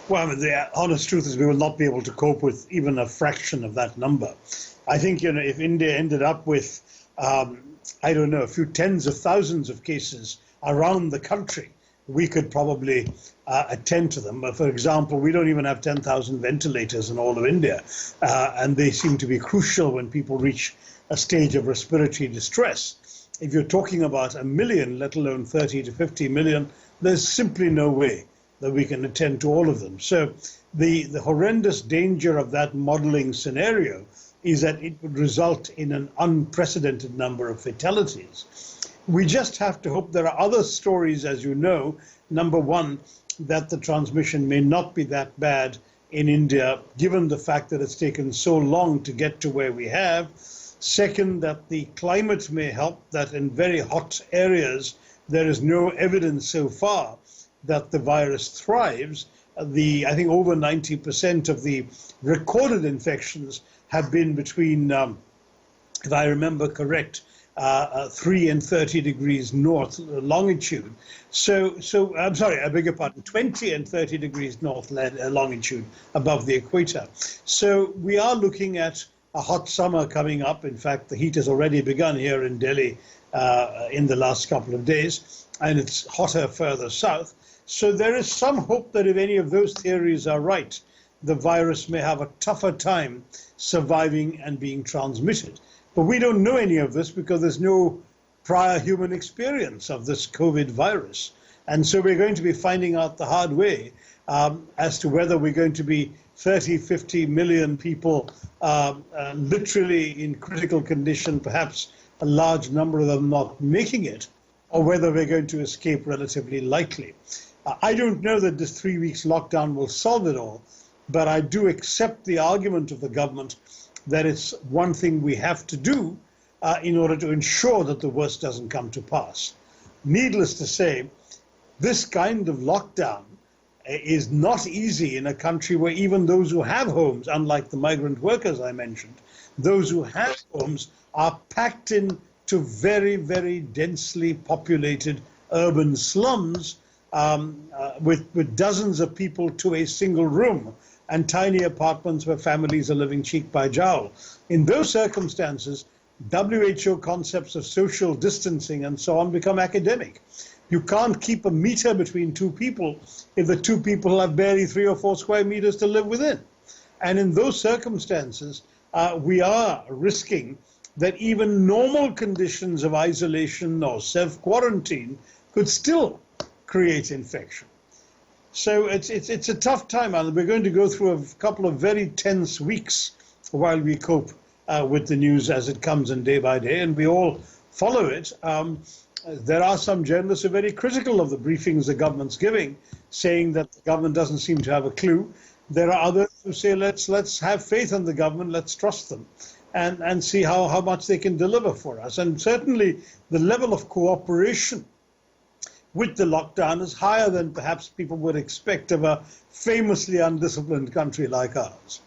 Well, I mean, the honest truth is we will not be able to cope with even a fraction of that number. I think, if India ended up with, I don't know, a few tens of thousands of cases around the country, we could probably attend to them. But for example, we don't even have 10,000 ventilators in all of India, and they seem to be crucial when people reach a stage of respiratory distress. If you're talking about 1 million, let alone 30 to 50 million, there's simply no way that we can attend to all of them. So the horrendous danger of that modeling scenario is that it would result in an unprecedented number of fatalities. We just have to hope there are other stories, as you know. Number one, that the transmission may not be that bad in India, given the fact that it's taken so long to get to where we have. Second, that the climate may help, that in very hot areas, there is no evidence so far that the virus thrives. I think over 90% of the recorded infections have been between, if I remember correct, 3 and 30 degrees north longitude. So I'm sorry, I beg your pardon, 20 and 30 degrees north longitude above the equator. So we are looking at a hot summer coming up. In fact, the heat has already begun here in Delhi in the last couple of days, and it's hotter further south. So there is some hope that if any of those theories are right, the virus may have a tougher time surviving and being transmitted. But we don't know any of this because there's no prior human experience of this COVID virus. And so we're going to be finding out the hard way as to whether we're going to be 30, 50 million people literally in critical condition, perhaps a large number of them not making it, or whether we're going to escape relatively lightly. I don't know that this 3 weeks lockdown will solve it all, but I do accept the argument of the government that it's one thing we have to do in order to ensure that the worst doesn't come to pass. Needless to say, this kind of lockdown is not easy in a country where even those who have homes, unlike the migrant workers I mentioned, those who have homes are packed into very, very densely populated urban slums with dozens of people to a single room, and tiny apartments where families are living cheek by jowl. In those circumstances, WHO concepts of social distancing and so on become academic. You can't keep a meter between two people if the two people have barely 3 or 4 square meters to live within. And in those circumstances, we are risking that even normal conditions of isolation or self-quarantine could still create infection. So it's a tough time, and we're going to go through a couple of very tense weeks while we cope with the news as it comes in day by day, and we all follow it. There are some journalists who are very critical of the briefings the government's giving, saying that the government doesn't seem to have a clue. There are others who say, let's have faith in the government, let's trust them, and see how much they can deliver for us. And certainly the level of cooperation with the lockdown is higher than perhaps people would expect of a famously undisciplined country like ours.